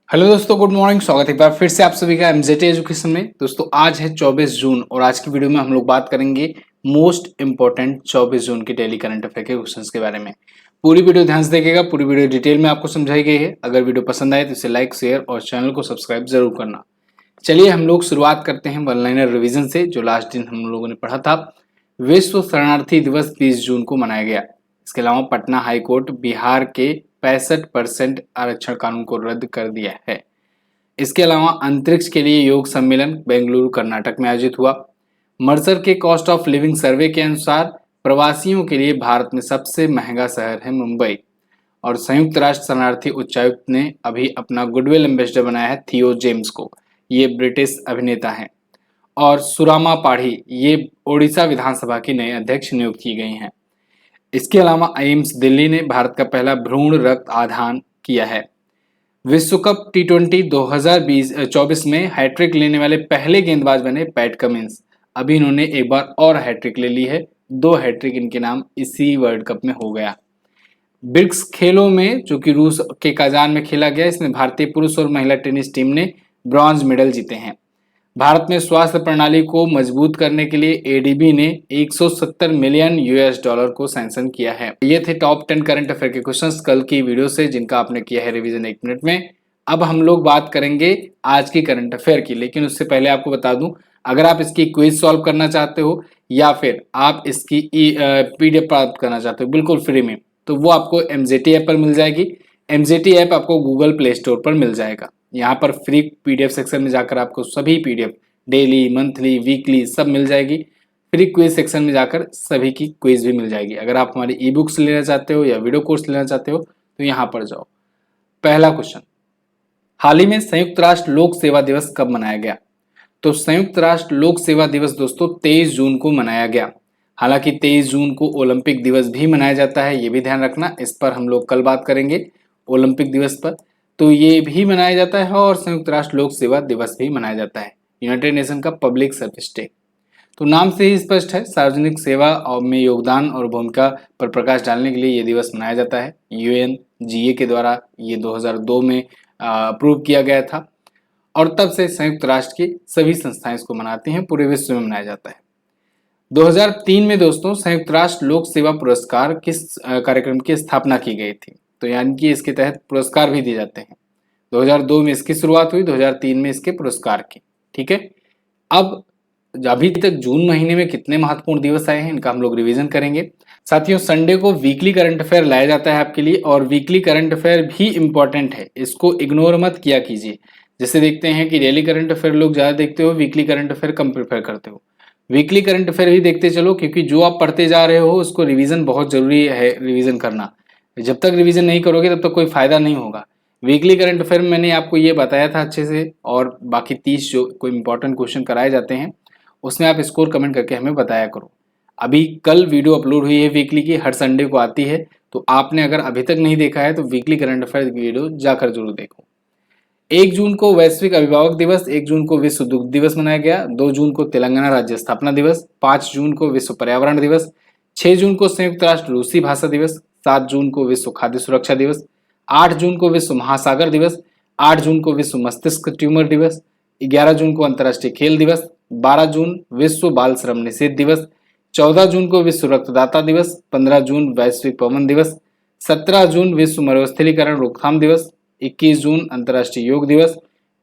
Hello दोस्तों, good morning. स्वागत है एक बार फिर से आप सभी का एमजेटी एजुकेशन में। दोस्तों आज है 24 जून और आज की वीडियो में हम लोग बात करेंगे मोस्ट इंपॉर्टेंट 24 जून के डेली करंट अफेयर के क्वेश्चंस के बारे में। पूरी वीडियो ध्यान से देखिएगा, पूरी वीडियो डिटेल में आपको समझाई गई है। अगर वीडियो पसंद आए तो इसे लाइक, शेयर और चैनल को सब्सक्राइब जरूर करना। चलिए हम लोग शुरुआत करते हैं वन लाइनर रिविजन से, जो लास्ट दिन हम लोगों ने पढ़ा था। विश्व शरणार्थी दिवस 20 जून को मनाया गया। इसके अलावा पटना हाईकोर्ट बिहार के 65% आरक्षण कानून को रद्द कर दिया है। इसके अलावा अंतरिक्ष के लिए योग सम्मेलन बेंगलुरु कर्नाटक में आयोजित हुआ। मर्सर के कॉस्ट ऑफ लिविंग सर्वे के अनुसार प्रवासियों के लिए भारत में सबसे महंगा शहर है मुंबई। और संयुक्त राष्ट्र शरणार्थी उच्चायुक्त ने अभी अपना गुडविल एम्बेसडर बनाया है थियो जेम्स को। ये ब्रिटिश अभिनेता हैं। और सुरामा पाढ़ी ये ओडिशा विधानसभा की नई अध्यक्ष नियुक्त की गई हैं। इसके अलावा एम्स दिल्ली ने भारत का पहला भ्रूण रक्त आधान किया है। विश्व कप टी20 2024 में हैट्रिक लेने वाले पहले गेंदबाज बने पैट कमिंस। अभी इन्होंने एक बार और हैट्रिक ले ली है। 2 हैट्रिक इनके नाम इसी वर्ल्ड कप में हो गया। ब्रिक्स खेलों में जो कि रूस के काजान में खेला गया, इसमें भारतीय पुरुष और महिला टेनिस टीम ने ब्रॉन्ज मेडल जीते हैं। भारत में स्वास्थ्य प्रणाली को मजबूत करने के लिए एडीबी ने 170 मिलियन यूएस डॉलर को सैंक्शन किया है। ये थे टॉप 10 करंट अफेयर के क्वेश्चंस कल की वीडियो से, जिनका आपने किया है रिवीजन 1 मिनट में। अब हम लोग बात करेंगे आज की करंट अफेयर की, लेकिन उससे पहले आपको बता दूं, अगर आप इसकी क्विज सॉल्व करना चाहते हो या फिर आप इसकी पीडीएफ प्राप्त करना चाहते हो बिल्कुल फ्री में, तो वो आपको एमजेटी ऐप पर मिल जाएगी। एमजेटी ऐप आपको गूगल प्ले स्टोर पर मिल जाएगा। यहाँ पर फ्री पीडीएफ सेक्शन में जाकर आपको सभी पीडीएफ डेली, मंथली, वीकली सब मिल जाएगी। फ्री क्विज सेक्शन में जाकर सभी की क्विज भी मिल जाएगी। अगर आप हमारी ई बुक्स लेना चाहते हो या वीडियो कोर्स लेना चाहते हो तो यहाँ पर जाओ। पहला क्वेश्चन, हाल ही में संयुक्त राष्ट्र लोक सेवा दिवस कब मनाया गया? तो संयुक्त राष्ट्र लोक सेवा दिवस दोस्तों 23 जून को मनाया गया। हालांकि 23 जून को ओलंपिक दिवस भी मनाया जाता है, ये भी ध्यान रखना। इस पर हम लोग कल बात करेंगे ओलंपिक दिवस पर। तो ये भी मनाया जाता है और संयुक्त राष्ट्र लोक सेवा दिवस भी मनाया जाता है, यूनाइटेड नेशन का पब्लिक सर्विस डे। तो नाम से ही स्पष्ट है, सार्वजनिक सेवा और में योगदान और भूमिका पर प्रकाश डालने के लिए ये दिवस मनाया जाता है। यूएनजीए के द्वारा ये 2002 में अप्रूव किया गया था और तब से संयुक्त राष्ट्र की सभी संस्थाएं इसको मनाती हैं। पूरे विश्व में मनाया जाता है। 2003 में दोस्तों संयुक्त राष्ट्र लोक सेवा पुरस्कार किस कार्यक्रम की स्थापना की गई थी? तो यानी कि इसके तहत पुरस्कार भी दिए जाते हैं। 2002 में इसकी शुरुआत हुई, 2003 में इसके पुरस्कार की। ठीक है। अब अभी तक जून महीने में कितने महत्वपूर्ण दिवस आए हैं, इनका हम लोग रिवीजन करेंगे। साथियों, संडे को वीकली करंट अफेयर लाया जाता है आपके लिए, और वीकली करंट अफेयर भी इंपॉर्टेंट है, इसको इग्नोर मत किया कीजिए। जैसे देखते हैं कि डेली करंट अफेयर लोग ज्यादा देखते हो, वीकली करंट अफेयर कम प्रेफर करते हो। वीकली करंट अफेयर भी देखते चलो, क्योंकि जो आप पढ़ते जा रहे हो उसको रिवीजन बहुत जरूरी है, रिवीजन करना। जब तक रिवीजन नहीं करोगे तब तक कोई फायदा नहीं होगा। वीकली करंट अफेयर में मैंने आपको ये बताया था अच्छे से, और बाकी 30 जो कोई इंपॉर्टेंट क्वेश्चन कराए जाते हैं उसमें आप स्कोर कमेंट करके हमें बताया करो। अभी कल वीडियो अपलोड हुई है वीकली की, हर संडे को आती है। तो आपने अगर अभी तक नहीं देखा है तो वीकली करंट अफेयर की वीडियो जाकर जरूर देखो। 1 जून को वैश्विक अभिभावक दिवस, 1 जून को विश्व दुग्ध दिवस मनाया गया, 2 जून को तेलंगाना राज्य स्थापना दिवस, 5 जून को विश्व पर्यावरण दिवस, 6 जून को संयुक्त राष्ट्र रूसी भाषा दिवस, 7 जून को विश्व खाद्य सुरक्षा दिवस, 8 जून को विश्व महासागर दिवस, 8 जून को विश्व मस्तिष्क ट्यूमर दिवस, 11 जून को अंतर्राष्ट्रीय खेल दिवस, 12 जून विश्व बाल श्रम निषेध दिवस, 14 जून को विश्व रक्तदाता दिवस, 15 जून वैश्विक पवन दिवस, 17 जून विश्व मरुस्थलीकरण रोकथाम दिवस, 21 जून अंतर्राष्ट्रीय योग दिवस,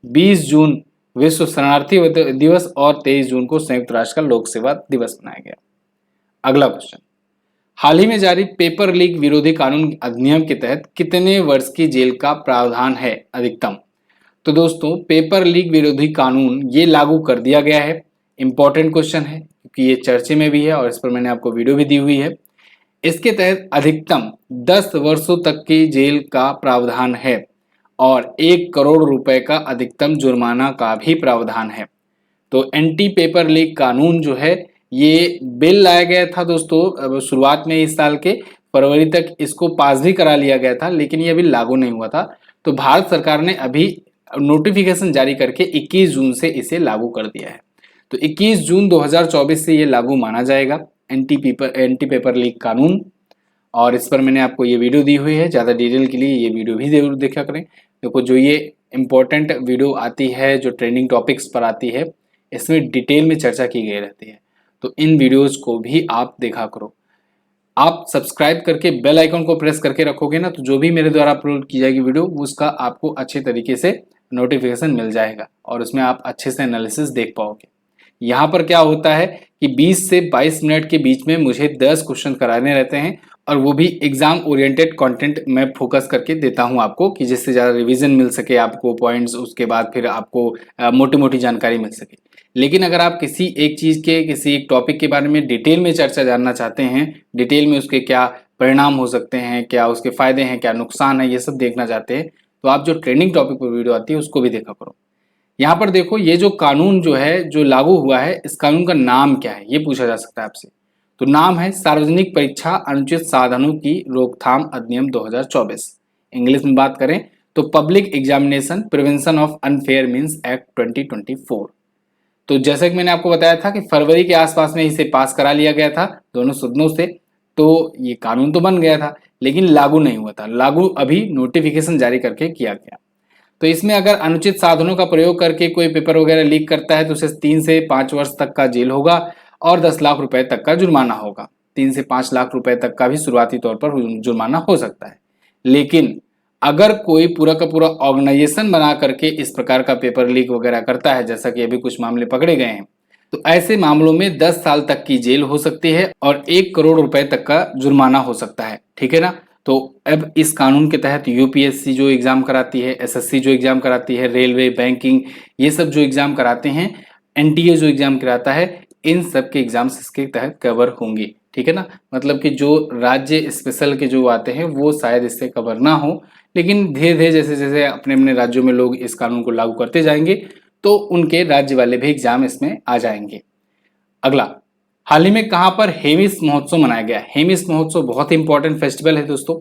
20 जून विश्व शरणार्थी दिवस और 23 जून को संयुक्त राष्ट्र का लोक सेवा दिवस मनाया गया। अगला क्वेश्चन, हाल ही में जारी पेपर लीक विरोधी कानून अधिनियम के तहत कितने वर्ष की जेल का प्रावधान है अधिकतम? तो दोस्तों पेपर लीक विरोधी कानून ये लागू कर दिया गया है। इंपॉर्टेंट क्वेश्चन है क्योंकि ये चर्चे में भी है और इस पर मैंने आपको वीडियो भी दी हुई है। इसके तहत अधिकतम 10 वर्षों तक की जेल का प्रावधान है और 1 करोड़ रुपए का अधिकतम जुर्माना का भी प्रावधान है। तो एंटी पेपर लीक कानून जो है ये बिल लाया गया था दोस्तों शुरुआत में इस साल के फरवरी तक इसको पास भी करा लिया गया था, लेकिन ये अभी लागू नहीं हुआ था। तो भारत सरकार ने अभी नोटिफिकेशन जारी करके 21 जून से इसे लागू कर दिया है। तो 21 जून 2024 से ये लागू माना जाएगा एंटी पेपर लीक कानून। और इस पर मैंने आपको ये वीडियो दी हुई है, ज़्यादा डिटेल के लिए ये वीडियो भी जरूर देखा करें। देखो जो ये इम्पोर्टेंट वीडियो आती है जो ट्रेंडिंग टॉपिक्स पर आती है, इसमें डिटेल में चर्चा की गई रहती है। तो इन वीडियोज़ को भी आप देखा करो। आप सब्सक्राइब करके बेल आइकन को प्रेस करके रखोगे ना, तो जो भी मेरे द्वारा अपलोड की जाएगी वीडियो, उसका आपको अच्छे तरीके से नोटिफिकेशन मिल जाएगा और उसमें आप अच्छे से एनालिसिस देख पाओगे। यहाँ पर क्या होता है कि 20 से 22 मिनट के बीच में मुझे 10 क्वेश्चन कराने रहते हैं और वो भी एग्जाम ओरिएंटेड कंटेंट मैं फोकस करके देता हूँ आपको, कि जिससे ज़्यादा रिवीजन मिल सके आपको पॉइंट्स, उसके बाद फिर आपको मोटी मोटी जानकारी मिल सके। लेकिन अगर आप किसी एक चीज़ के, किसी एक टॉपिक के बारे में डिटेल में चर्चा जानना चाहते हैं, डिटेल में उसके क्या परिणाम हो सकते हैं, क्या उसके फायदे हैं, क्या नुकसान है, ये सब देखना चाहते हैं, तो आप जो ट्रेंडिंग टॉपिक पर वीडियो आती है उसको भी देखा करो। यहाँ पर देखो, ये जो कानून जो है, जो लागू हुआ है, इस कानून का नाम क्या है, ये पूछा जा सकता है आपसे। तो नाम है सार्वजनिक परीक्षा अनुचित साधनों की रोकथाम अधिनियम 2024। इंग्लिश में बात करें तो public examination prevention of unfair means act 2024। तो जैसा कि मैंने आपको बताया था कि फरवरी के आसपास में इसे पास करा लिया गया था दोनों सदनों से। तो ये कानून तो बन गया था लेकिन लागू नहीं हुआ था। लागू अभी नोटिफिकेशन जारी करके किया गया। तो इसमें अगर अनुचित साधनों का प्रयोग करके कोई पेपर वगैरह लीक करता है तो उसे 3 से 5 वर्ष तक का जेल होगा और 10 लाख रुपए तक का जुर्माना होगा। 3 से 5 लाख रुपए तक का भी शुरुआती तौर पर जुर्माना हो सकता है। लेकिन अगर कोई पूरा का पूरा ऑर्गेनाइजेशन बना करके इस प्रकार का पेपर लीक वगैरह करता है, जैसा कि अभी कुछ मामले पकड़े गए हैं, तो ऐसे मामलों में 10 साल तक की जेल हो सकती है और 1 करोड़ रुपए तक का जुर्माना हो सकता है। ठीक है ना। तो अब इस कानून के तहत यूपीएससी जो एग्जाम कराती है, एसएससी जो एग्जाम कराती है, रेलवे, बैंकिंग, ये सब जो एग्जाम कराते हैं, एनटीए जो एग्जाम कराता है, इन सब के एग्जाम्स इसके तहत कवर होंगी। ठीक है ना। मतलब कि जो राज्य स्पेशल के जो आते हैं वो शायद इससे कवर ना हो, लेकिन धीरे धीरे जैसे जैसे अपने अपने राज्यों में लोग इस कानून को लागू करते जाएंगे तो उनके राज्य वाले भी एग्जाम इसमें आ जाएंगे। अगला, हाल ही में कहां पर हेमिस महोत्सव मनाया गया। हेमिस महोत्सव बहुत ही इंपॉर्टेंट फेस्टिवल है दोस्तों।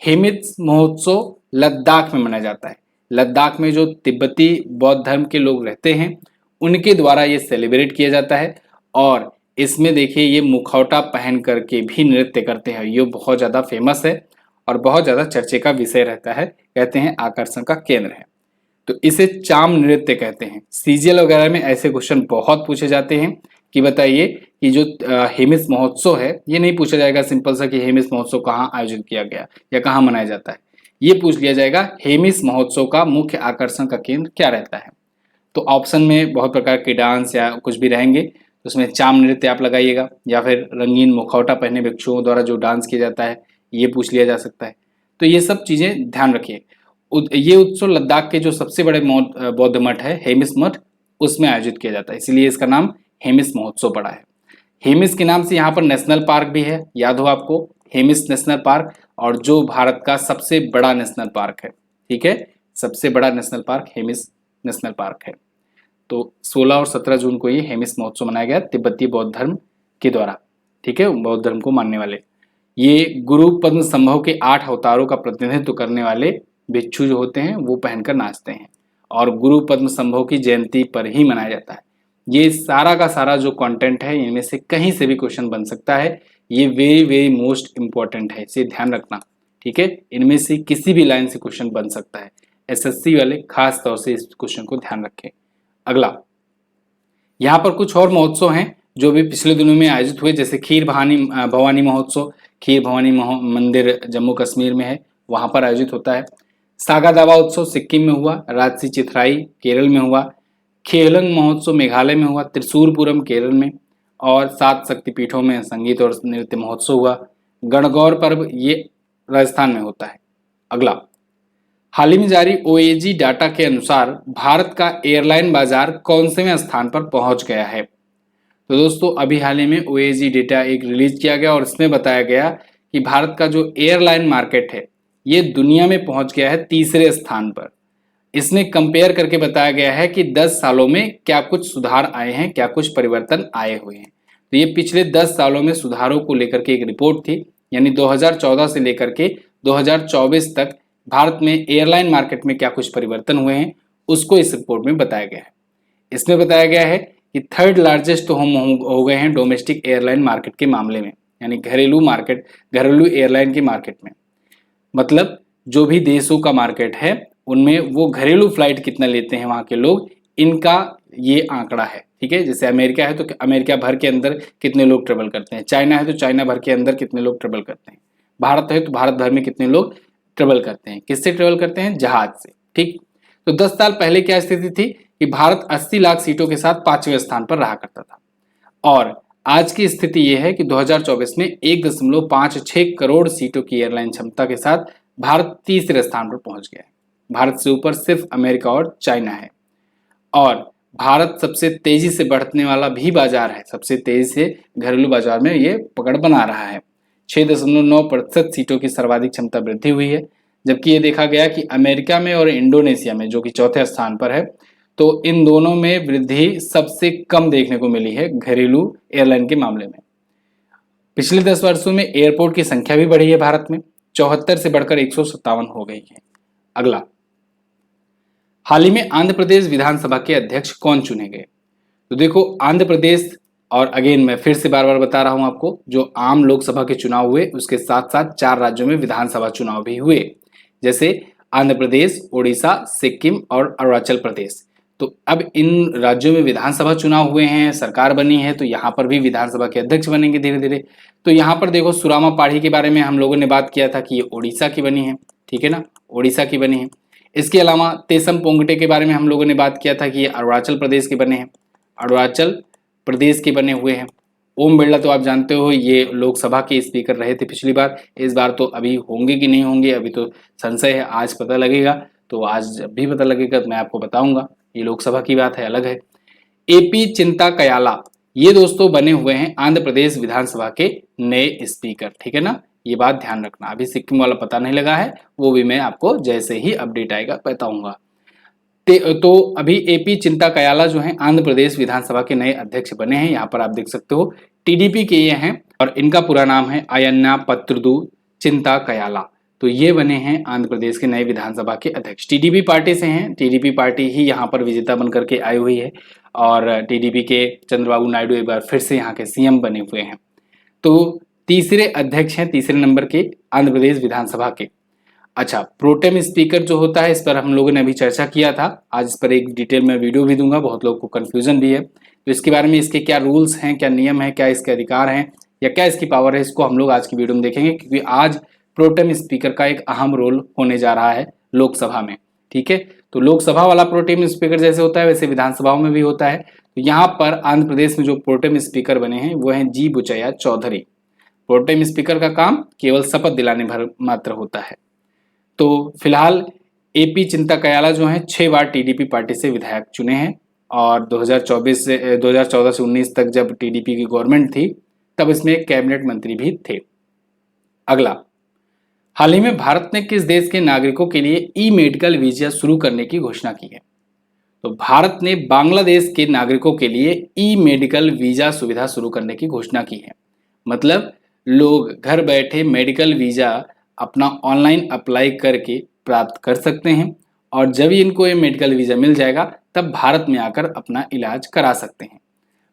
हेमिस महोत्सव लद्दाख में मनाया जाता है। लद्दाख में जो तिब्बती बौद्ध धर्म के लोग रहते हैं उनके द्वारा ये सेलिब्रेट किया जाता है और इसमें देखिए ये मुखौटा पहन करके भी नृत्य करते हैं। ये बहुत ज़्यादा फेमस है और बहुत ज़्यादा चर्चे का विषय रहता है, कहते हैं आकर्षण का केंद्र है। तो इसे चाम नृत्य कहते हैं। सीजीएल वगैरह में ऐसे क्वेश्चन बहुत पूछे जाते हैं कि बताइए कि जो हेमिस महोत्सव है, ये नहीं पूछा जाएगा सिंपल सा कि हेमिस महोत्सव कहाँ आयोजित किया गया या कहाँ मनाया जाता है। ये पूछ लिया जाएगा हेमिस महोत्सव का मुख्य आकर्षण का केंद्र क्या रहता है। तो ऑप्शन में बहुत प्रकार के डांस या कुछ भी रहेंगे, तो उसमें चाम नृत्य आप लगाइएगा या फिर रंगीन मुखौटा पहने भिक्षुओं द्वारा जो डांस किया जाता है, ये पूछ लिया जा सकता है। तो ये सब चीजें ध्यान रखिए। ये उत्सव लद्दाख के जो सबसे बड़े बौद्ध मठ है, हेमिस मठ, उसमें आयोजित किया जाता है, इसलिए इसका नाम हेमिस महोत्सव पड़ा है। हेमिस के नाम से यहाँ पर नेशनल पार्क भी है, याद हो आपको, हेमिस नेशनल पार्क, और जो भारत का सबसे बड़ा नेशनल पार्क है। ठीक है, सबसे बड़ा national park Hemis national park है। तो 16 और 17 जून को ये हेमिस महोत्सव मनाया गया तिब्बती बौद्ध धर्म के द्वारा। ठीक है, बौद्ध धर्म को मानने वाले ये गुरु पद्म संभव के 8 अवतारों का प्रतिनिधित्व करने वाले भिक्षु जो होते हैं वो पहनकर नाचते हैं और गुरु पद्म संभव की जयंती पर ही मनाया जाता है। ये सारा का सारा जो कंटेंट है इनमें से कहीं से भी क्वेश्चन बन सकता है। ये वेरी वेरी मोस्ट इंपॉर्टेंट है, इसे ध्यान रखना। ठीक है, इनमें से किसी भी लाइन से क्वेश्चन बन सकता है। एसएससी वाले खास तौर से इस क्वेश्चन को ध्यान रखें। अगला, यहाँ पर कुछ और महोत्सव हैं जो भी पिछले दिनों में आयोजित हुए, जैसे खीर भवानी महोत्सव। खीर भवानी मंदिर जम्मू कश्मीर में है, वहां पर आयोजित होता है। सागा दावा उत्सव सिक्किम में हुआ। राजसी चिथराई केरल में हुआ। खेलंग महोत्सव मेघालय में हुआ। त्रिशूरपुरम केरल में। और 7 शक्तिपीठों में संगीत और नृत्य महोत्सव हुआ। गणगौर पर्व ये राजस्थान में होता है। अगला, हाल ही में जारी ओएजी डाटा के अनुसार भारत का एयरलाइन बाजार कौनसेवें स्थान पर पहुंच गया है। तो दोस्तों अभी हाल ही में ओएजी डेटा एक रिलीज किया गया और इसमें बताया गया कि भारत का जो एयरलाइन मार्केट है ये दुनिया में पहुंच गया है 3रे स्थान पर। इसमें कंपेयर करके बताया गया है कि 10 सालों में क्या कुछ सुधार आए हैं, क्या कुछ परिवर्तन आए हुए हैं। तो ये पिछले 10 सालों में सुधारों को लेकर के एक रिपोर्ट थी, यानी 2014 से लेकर के 2024 तक भारत में एयरलाइन मार्केट में क्या कुछ परिवर्तन हुए हैं उसको इस रिपोर्ट में बताया गया है। इसमें बताया गया है कि 3rd लार्जेस्ट तो हम हो गए हैं डोमेस्टिक एयरलाइन मार्केट के मामले में, यानी घरेलू एयरलाइन के मार्केट में। मतलब जो भी देशों का मार्केट है उनमें वो घरेलू फ्लाइट कितना लेते हैं वहाँ के लोग, इनका ये आंकड़ा है। ठीक है, जैसे अमेरिका है तो अमेरिका भर के अंदर कितने लोग ट्रेवल करते हैं, चाइना है तो चाइना भर के अंदर कितने लोग ट्रेवल करते हैं, भारत है तो भारत भर में कितने लोग ट्रेवल करते हैं। किससे ट्रेवल करते हैं? जहाज से। ठीक, तो 10 साल पहले क्या स्थिति थी कि भारत 80 लाख सीटों के साथ 5वें स्थान पर रहा करता था, और आज की स्थिति यह है कि 2024 में 1.56 करोड़ सीटों की एयरलाइन क्षमता के साथ भारत तीसरे स्थान पर पहुंच गया है। भारत से ऊपर सिर्फ अमेरिका और चाइना है, और भारत सबसे तेजी से बढ़ने वाला भी बाजार है, सबसे तेजी से घरेलू बाजार में ये पकड़ बना रहा है। 6.9% सीटों की सर्वाधिक क्षमता वृद्धि हुई है, जबकि ये देखा गया कि अमेरिका में और इंडोनेशिया में, जो कि चौथे स्थान पर है, तो इन दोनों में वृद्धि सबसे कम देखने को मिली है घरेलू एयरलाइन के मामले में। पिछले 10 वर्षों में एयरपोर्ट की संख्या भी बढ़ी है भारत में, 74 से बढ़कर 157 हो गई है। अगला, हाल ही में आंध्र प्रदेश विधानसभा के अध्यक्ष कौन चुने गए? तो देखो, आंध्र प्रदेश, और अगेन मैं फिर से बार बार बता रहा हूं आपको, जो आम लोकसभा के चुनाव हुए उसके साथ साथ 4 राज्यों में विधानसभा चुनाव भी हुए, जैसे आंध्र प्रदेश, उड़ीसा, सिक्किम और अरुणाचल प्रदेश। तो अब इन राज्यों में विधानसभा चुनाव हुए हैं, सरकार बनी है, तो यहाँ पर भी विधानसभा के अध्यक्ष बनेंगे धीरे धीरे। तो यहाँ पर देखो, सुरामा पाढ़ी के बारे में हम लोगों ने बात किया था कि ये उड़ीसा की बनी है, ठीक है ना, उड़ीसा की बनी है। इसके अलावा तेसम पोंगटे के बारे में हम लोगों ने बात किया था कि ये अरुणाचल प्रदेश के बने हैं, अरुणाचल प्रदेश के बने हुए हैं। ओम बिरला तो आप जानते हो ये लोकसभा के स्पीकर रहे थे पिछली बार, इस बार तो अभी होंगे कि नहीं होंगे अभी तो संशय है, आज पता लगेगा। तो आज जब भी पता लगेगा तो मैं आपको बताऊंगा, ये लोकसभा की बात है, अलग है। एपी चिंता कयाला, ये दोस्तों बने हुए हैं आंध्र प्रदेश विधानसभा के नए स्पीकर, ठीक है ना, ये बात ध्यान रखना। अभी सिक्किम वाला पता नहीं लगा है, वो भी मैं आपको जैसे ही अपडेट आएगा बताऊंगा। तो अभी एपी चिंता कयाला जो हैं आंध्र प्रदेश विधानसभा के नए अध्यक्ष बने हैं। यहाँ पर आप देख सकते हो टीडीपी के ये हैं, और इनका पूरा नाम है अयन्ना पत्रुदु चिंता कयाला। तो ये बने हैं आंध्र प्रदेश के नए विधानसभा के अध्यक्ष, टीडीपी पार्टी से हैं। टीडीपी पार्टी ही यहाँ पर विजेता बनकर के आई हुई है, और टीडीपी के चंद्रबाबू नायडू एक बार फिर से यहाँ के सीएम बने हुए हैं। तो तीसरे अध्यक्ष हैं, तीसरे नंबर के आंध्र प्रदेश विधानसभा के। अच्छा, प्रोटेम स्पीकर जो होता है, इस पर हम लोगों ने अभी चर्चा किया था, आज इस पर एक डिटेल में वीडियो भी दूंगा, बहुत लोगों को कंफ्यूजन भी है। तो इसके बारे में, इसके क्या रूल्स हैं, क्या नियम है, क्या इसके अधिकार हैं, या क्या इसकी पावर है, इसको हम लोग आज की वीडियो में देखेंगे, क्योंकि आज प्रोटेम स्पीकर का एक अहम रोल होने जा रहा है लोकसभा में। ठीक है, तो लोकसभा वाला प्रोटेम स्पीकर जैसे होता है वैसे विधानसभाओं में भी होता है। तो यहाँ पर आंध्र प्रदेश में जो प्रोटेम स्पीकर बने हैं वो हैं जी बुचैया चौधरी। प्रोटेम स्पीकर का काम केवल शपथ दिलाने भर मात्र होता है। तो फिलहाल एपी चिंता कयाला जो हैं 6 बार टीडीपी पार्टी से विधायक चुने हैं, और 2014 से 19 तक जब टीडीपी की गवर्नमेंट थी तब इसमें कैबिनेट मंत्री भी थे। अगला, हाल ही में भारत ने किस देश के नागरिकों के लिए ई मेडिकल वीजा शुरू करने की घोषणा की है? तो भारत ने बांग्लादेश के नागरिकों के लिए ई मेडिकल वीजा सुविधा शुरू करने की घोषणा की है। मतलब लोग घर बैठे मेडिकल वीजा अपना ऑनलाइन अप्लाई करके प्राप्त कर सकते हैं, और जब इनको ये मेडिकल वीजा मिल जाएगा तब भारत में आकर अपना इलाज करा सकते हैं।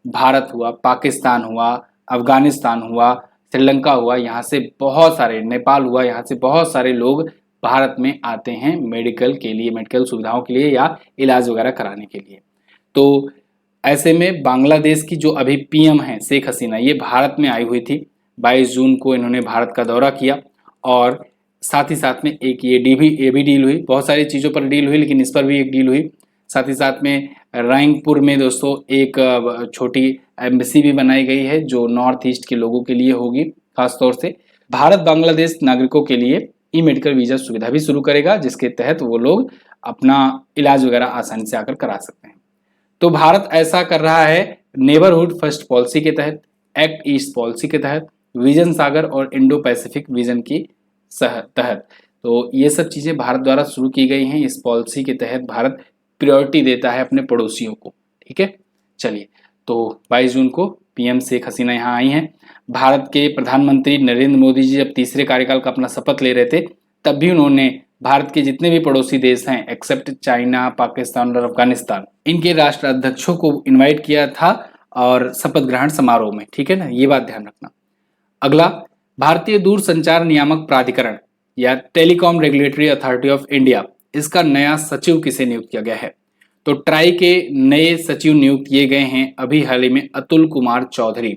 भारत हुआ, पाकिस्तान हुआ, अफगानिस्तान हुआ, श्रीलंका हुआ, यहाँ से बहुत सारे, नेपाल हुआ, यहाँ से बहुत सारे लोग भारत में आते हैं मेडिकल के लिए, मेडिकल सुविधाओं के लिए या इलाज वगैरह कराने के लिए। तो ऐसे में बांग्लादेश की जो अभी पीएम है शेख हसीना, ये भारत में आई हुई थी। 22 जून को इन्होंने भारत का दौरा किया, और साथ ही साथ में एक ये भी डील हुई, बहुत सारी चीज़ों पर डील हुई, लेकिन इस पर भी एक डील हुई। साथ ही साथ में रैंगपुर में दोस्तों एक छोटी एम्बेसी भी बनाई गई है जो नॉर्थ ईस्ट के लोगों के लिए होगी। खास तौर से भारत बांग्लादेश नागरिकों के लिए ई मेडिकल वीजा सुविधा भी शुरू करेगा, जिसके तहत वो लोग अपना इलाज वगैरह आसानी से आकर करा सकते हैं। तो भारत ऐसा कर रहा है नेबरहुड फर्स्ट पॉलिसी के तहत, एक्ट ईस्ट पॉलिसी के तहत, विजन सागर और इंडो पैसिफिक विजन की तहत। तो ये सब चीज़ें भारत द्वारा शुरू की गई हैं। इस पॉलिसी के तहत भारत प्रायोरिटी देता है अपने पड़ोसियों को। ठीक है, चलिए, तो 22 जून को पीएम शेख हसीना यहाँ आई हैं। भारत के प्रधानमंत्री नरेंद्र मोदी जी जब तीसरे कार्यकाल का अपना शपथ ले रहे थे तब भी उन्होंने भारत के जितने भी पड़ोसी देश हैं एक्सेप्ट चाइना, पाकिस्तान और अफगानिस्तान, इनके राष्ट्राध्यक्षों को इन्वाइट किया था और शपथ ग्रहण समारोह में। ठीक है ना, ये बात ध्यान रखना। अगला, भारतीय दूरसंचार नियामक प्राधिकरण या telecom regulatory authority of India, इसका नया सचिव किसे नियुक्त किया गया है? तो ट्राई के नए सचिव नियुक्त किए गए हैं अभी हाल ही में अतुल कुमार चौधरी।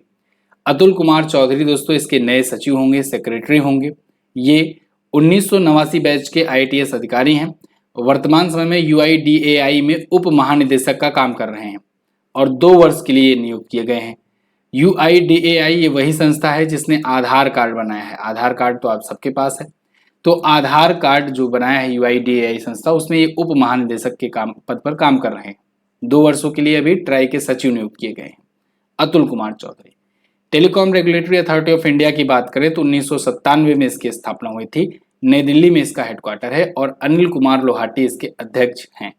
अतुल कुमार चौधरी दोस्तों इसके नए सचिव होंगे, सेक्रेटरी होंगे। ये 1989 बैच के आईएटीएस अधिकारी हैं। वर्तमान समय में यूआईडीएआई में उप महानिदेशक का काम कर रहे हैं और 2 वर्ष के लिए नियुक्त किए गए हैं। यूआईडीएआई ये वही संस्था है जिसने आधार कार्ड बनाया है। आधार कार्ड तो आप सबके पास है। तो आधार कार्ड जो बनाया है यूआईडीएआई संस्था, उसमें ये उप महानिदेशक के पद पर काम कर रहे हैं। 2 वर्षों के लिए अभी ट्राई के सचिव नियुक्त किए गए हैं Atul Kumar Chaudhary. Telecom regulatory authority of India की बात करें तो 1997 में इसकी स्थापना हुई थी। नई दिल्ली में इसका हेडक्वार्टर है और अनिल कुमार लोहाटी इसके अध्यक्ष हैं।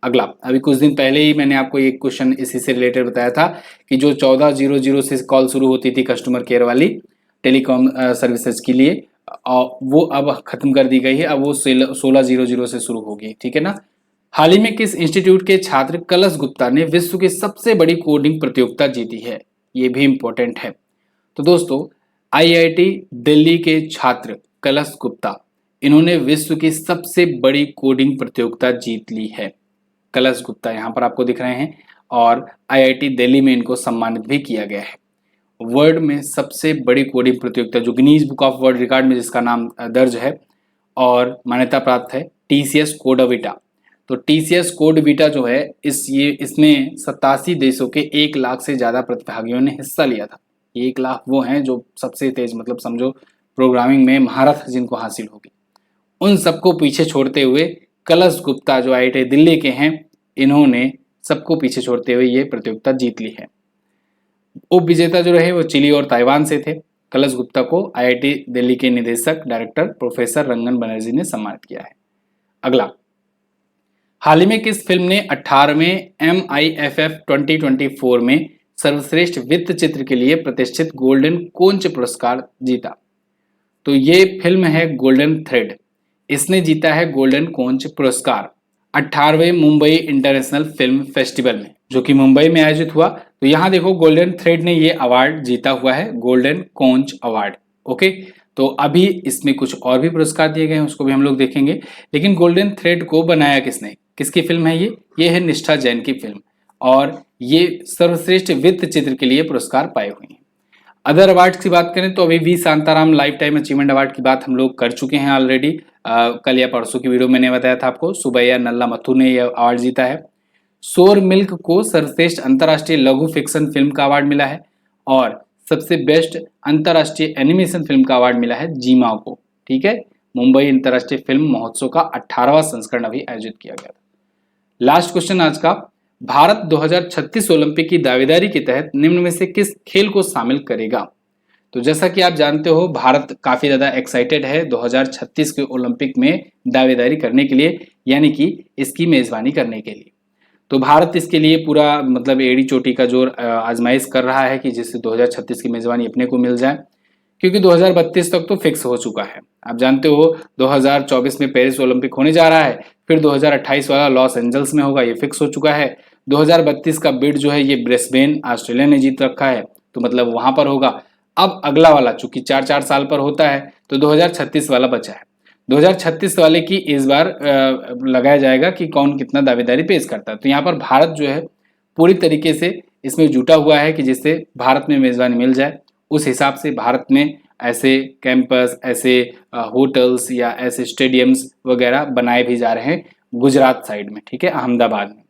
अगला, अभी कुछ दिन पहले ही मैंने आपको एक क्वेश्चन इसी से रिलेटेड बताया था कि जो 1400 से कॉल शुरू होती थी कस्टमर केयर वाली टेलीकॉम सर्विसेज के लिए, वो अब खत्म कर दी गई है। अब वो 1600 से शुरू होगी, ठीक है ना। हाल ही में किस इंस्टीट्यूट के छात्र कलश गुप्ता ने विश्व की सबसे बड़ी कोडिंग प्रतियोगिता जीती है? ये भी इंपॉर्टेंट है। तो दोस्तों आईआईटी दिल्ली के छात्र कलश गुप्ता, इन्होंने विश्व की सबसे बड़ी कोडिंग प्रतियोगिता जीत ली है। कलश गुप्ता यहाँ पर आपको दिख रहे हैं और आईआईटी दिल्ली में इनको सम्मानित भी किया गया है। वर्ल्ड में सबसे बड़ी कोडिंग प्रतियोगिता जो Guinness book of world record में जिसका नाम दर्ज है और मान्यता प्राप्त है, टीसीएस कोडाविटा। तो टीसीएस कोडाविटा जो है इसमें 87 देशों के 1 लाख से ज्यादा प्रतिभागियों ने हिस्सा लिया था। 1 लाख वो हैं जो सबसे तेज, मतलब समझो प्रोग्रामिंग में महारत जिनको हासिल होगी। उन सबको पीछे छोड़ते हुए कलश गुप्ता जो आईआईटी दिल्ली के हैं, इन्होंने सबको पीछे छोड़ते हुए ये प्रतियोगिता जीत ली है। उप विजेता जो रहे वो चिली और ताइवान से थे। कलश गुप्ता को आईआईटी दिल्ली के निदेशक डायरेक्टर प्रोफेसर रंगन बनर्जी ने सम्मानित किया है। अगला, हाल ही में किस फिल्म ने 18वें MIFF 2024 में सर्वश्रेष्ठ वित्त चित्र के लिए प्रतिष्ठित गोल्डन कोंच पुरस्कार जीता? तो ये फिल्म है गोल्डन थ्रेड। इसने जीता है गोल्डन कोंच पुरस्कार 18वें मुंबई इंटरनेशनल फिल्म फेस्टिवल में, जो कि मुंबई में आयोजित हुआ। तो यहाँ देखो गोल्डन थ्रेड ने ये अवार्ड जीता हुआ है, गोल्डन कोंच अवार्ड। ओके, तो अभी इसमें कुछ और भी पुरस्कार दिए गए हैं, उसको भी हम लोग देखेंगे। लेकिन गोल्डन थ्रेड को बनाया किसने, किसकी फिल्म है ये है निष्ठा जैन की फिल्म और ये सर्वश्रेष्ठ वित्त चित्र के लिए पुरस्कार पाए हुए हैं। अदर अवार्ड्स की बात करें तो अभी V Shantaram lifetime achievement award की बात हम लोग कर चुके हैं ऑलरेडी। कल या परसों की वीडियो मैंने बताया था आपको, सुबैया नल्ला मथुर ने यह अवार्ड जीता है। शोर मिल्क को सर्वश्रेष्ठ अंतर्राष्ट्रीय लघु फिक्शन फिल्म का अवार्ड मिला है और सबसे बेस्ट अंतर्राष्ट्रीय एनिमेशन फिल्म का अवार्ड मिला है जीमा को। ठीक है, मुंबई अंतर्राष्ट्रीय फिल्म महोत्सव का 18वां संस्करण अभी आयोजित किया गया था। लास्ट क्वेश्चन आज का, भारत 2036 ओलंपिक की दावेदारी के तहत निम्न में से किस खेल को शामिल करेगा? तो जैसा कि आप जानते हो भारत काफी ज्यादा एक्साइटेड है 2036 के ओलंपिक में दावेदारी करने के लिए, यानी कि इसकी मेजबानी करने के लिए। तो भारत इसके लिए पूरा मतलब एड़ी चोटी का जोर आजमाइश कर रहा है कि जिससे 2036 की मेजबानी अपने को मिल जाए, क्योंकि 2032 तक तो फिक्स हो चुका है। आप जानते हो 2024 में पेरिस ओलंपिक होने जा रहा है, फिर 2028 वाला लॉस एंजल्स में होगा, ये फिक्स हो चुका है। 2032 का बिड जो है ये ब्रिस्बेन ऑस्ट्रेलिया ने जीत रखा है, तो मतलब वहां पर होगा। अब अगला वाला चूंकि 4-4 साल पर होता है, तो 2036 वाला बचा है। 2036 वाले की इस बार लगाया जाएगा कि कौन कितना दावेदारी पेश करता है। तो यहाँ पर भारत जो है पूरी तरीके से इसमें जुटा हुआ है कि जिससे भारत में मेजबानी मिल जाए। उस हिसाब से भारत में ऐसे कैंपस, ऐसे होटल्स या ऐसे स्टेडियम्स वगैरह बनाए भी जा रहे हैं गुजरात साइड में, ठीक है, अहमदाबाद में।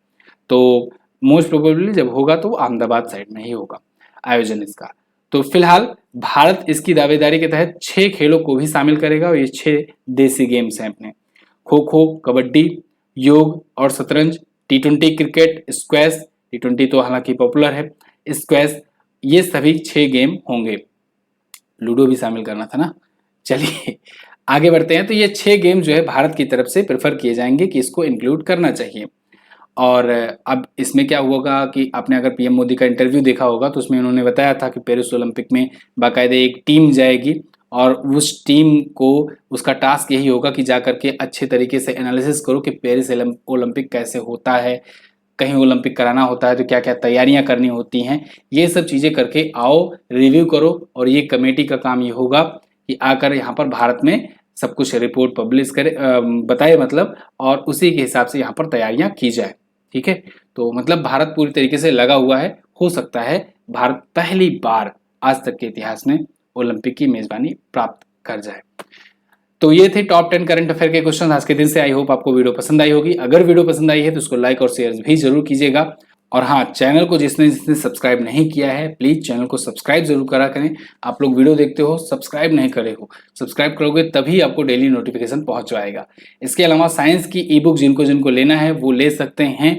तो मोस्ट प्रोबेबली जब होगा तो अहमदाबाद साइड में ही होगा आयोजन इसका। तो फिलहाल भारत इसकी दावेदारी के तहत 6 खेलों को भी शामिल करेगा और ये 6 देसी गेम्स हैं अपने, खो खो, कबड्डी, योग और शतरंज, T20 क्रिकेट, स्क्वैश, T20 तो हालांकि पॉपुलर है, स्क्वैश, ये सभी 6 गेम होंगे। लूडो भी शामिल करना था ना। चलिए आगे बढ़ते हैं। तो ये 6 गेम जो है भारत की तरफ से प्रेफर किए जाएंगे कि इसको इंक्लूड करना चाहिए। और अब इसमें क्या होगा कि आपने अगर पीएम मोदी का इंटरव्यू देखा होगा तो उसमें उन्होंने बताया था कि पेरिस ओलंपिक में बाकायदे एक टीम जाएगी और उस टीम को उसका टास्क यही होगा कि जा करके अच्छे तरीके से एनालिसिस करो कि पेरिस ओलंपिक कैसे होता है, कहीं ओलंपिक कराना होता है तो क्या क्या तैयारियां करनी होती हैं, ये सब चीज़ें करके आओ, रिव्यू करो। और ये कमेटी का काम ये होगा कि आकर यहाँ पर भारत में सब कुछ रिपोर्ट पब्लिश करे, बताए मतलब, और उसी के हिसाब से यहाँ पर तैयारियां की जाए। ठीक है, तो मतलब भारत पूरी तरीके से लगा हुआ है। हो सकता है भारत पहली बार आज तक के इतिहास में ओलंपिक की मेजबानी प्राप्त कर जाए। तो ये थे टॉप 10 करंट अफेयर के क्वेश्चन आज के दिन से। आई होप आपको वीडियो पसंद आई होगी। अगर वीडियो पसंद आई है तो उसको लाइक और शेयर भी जरूर कीजिएगा। और हाँ, चैनल को जिसने जिसने सब्सक्राइब नहीं किया है प्लीज चैनल को सब्सक्राइब जरूर करा करें। आप लोग वीडियो देखते हो, सब्सक्राइब नहीं करे हो, सब्सक्राइब करोगे तभी आपको डेली नोटिफिकेशन पहुंच जाएगा। इसके अलावा साइंस की ई बुक जिनको जिनको लेना है वो ले सकते हैं।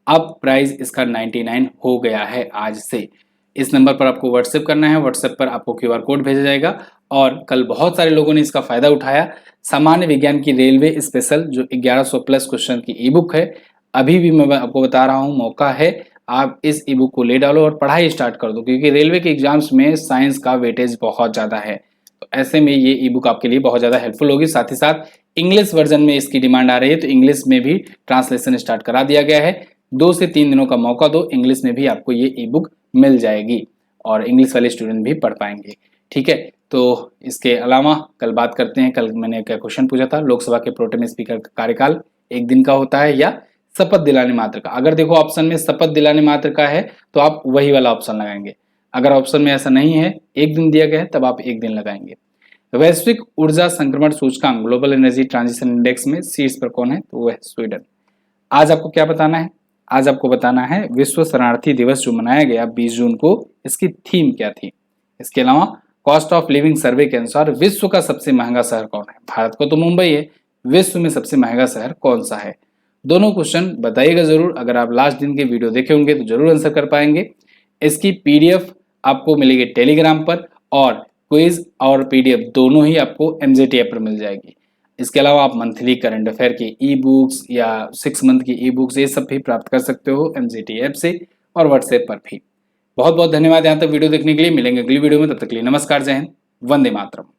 अब प्राइस इसका 99 हो गया है आज से। इस नंबर पर आपको व्हाट्सएप करना है, व्हाट्सएप पर आपको क्यूआर कोड भेजा जाएगा। और कल बहुत सारे लोगों ने इसका फायदा उठाया। सामान्य विज्ञान की रेलवे स्पेशल जो 1100 प्लस क्वेश्चन की ई बुक है, अभी भी मैं आपको बता रहा हूं, मौका है, आप इस ई बुक को ले डालो और पढ़ाई स्टार्ट कर दो, क्योंकि रेलवे के एग्जाम्स में साइंस का वेटेज बहुत ज्यादा है। तो ऐसे में ये ई बुक आपके लिए बहुत ज्यादा हेल्पफुल होगी। साथ ही साथ इंग्लिश वर्जन में इसकी डिमांड आ रही है, तो इंग्लिश में भी ट्रांसलेशन स्टार्ट करा दिया गया है। 2 से 3 दिनों का मौका दो, इंग्लिश में भी आपको ये ई बुक मिल जाएगी और इंग्लिश वाले स्टूडेंट भी पढ़ पाएंगे। ठीक है, तो इसके अलावा कल बात करते हैं। कल मैंने क्या क्वेश्चन पूछा था, लोकसभा के प्रोटेम स्पीकर का कार्यकाल 1 दिन का होता है या शपथ दिलाने मात्र का। अगर देखो ऑप्शन में शपथ दिलाने मात्र का है तो आप वही वाला ऑप्शन लगाएंगे। अगर ऑप्शन में ऐसा नहीं है, 1 दिन दिया गया है, तब आप 1 दिन लगाएंगे। वैश्विक ऊर्जा संक्रमण सूचकांक ग्लोबल एनर्जी ट्रांजिशन इंडेक्स में शीर्ष पर कौन है, तो वो है स्वीडन। आज आपको क्या बताना है, आज आपको बताना है विश्व शरणार्थी दिवस जो मनाया गया 20 जून को, इसकी थीम क्या थी। इसके अलावा कॉस्ट ऑफ लिविंग सर्वे के अनुसार विश्व का सबसे महंगा शहर कौन है। भारत को तो मुंबई है, विश्व में सबसे महंगा शहर कौन सा है। दोनों क्वेश्चन बताइएगा जरूर। अगर आप लास्ट दिन के वीडियो देखे होंगे तो जरूर आंसर कर पाएंगे। इसकी पीडीएफ आपको मिलेगी टेलीग्राम पर, और क्विज और पीडीएफ दोनों ही आपको एमजेटी ऐप पर मिल जाएगी। इसके अलावा आप मंथली करंट अफेयर की ई बुक्स या 6 मंथ की ई बुक्स ये सब भी प्राप्त कर सकते हो एमजेटी ऐप से और व्हाट्सएप पर भी। बहुत बहुत धन्यवाद यहाँ तक वीडियो देखने के लिए। मिलेंगे अगली वीडियो में, तब तक के लिए नमस्कार, जय हिंद, वंदे मातरम।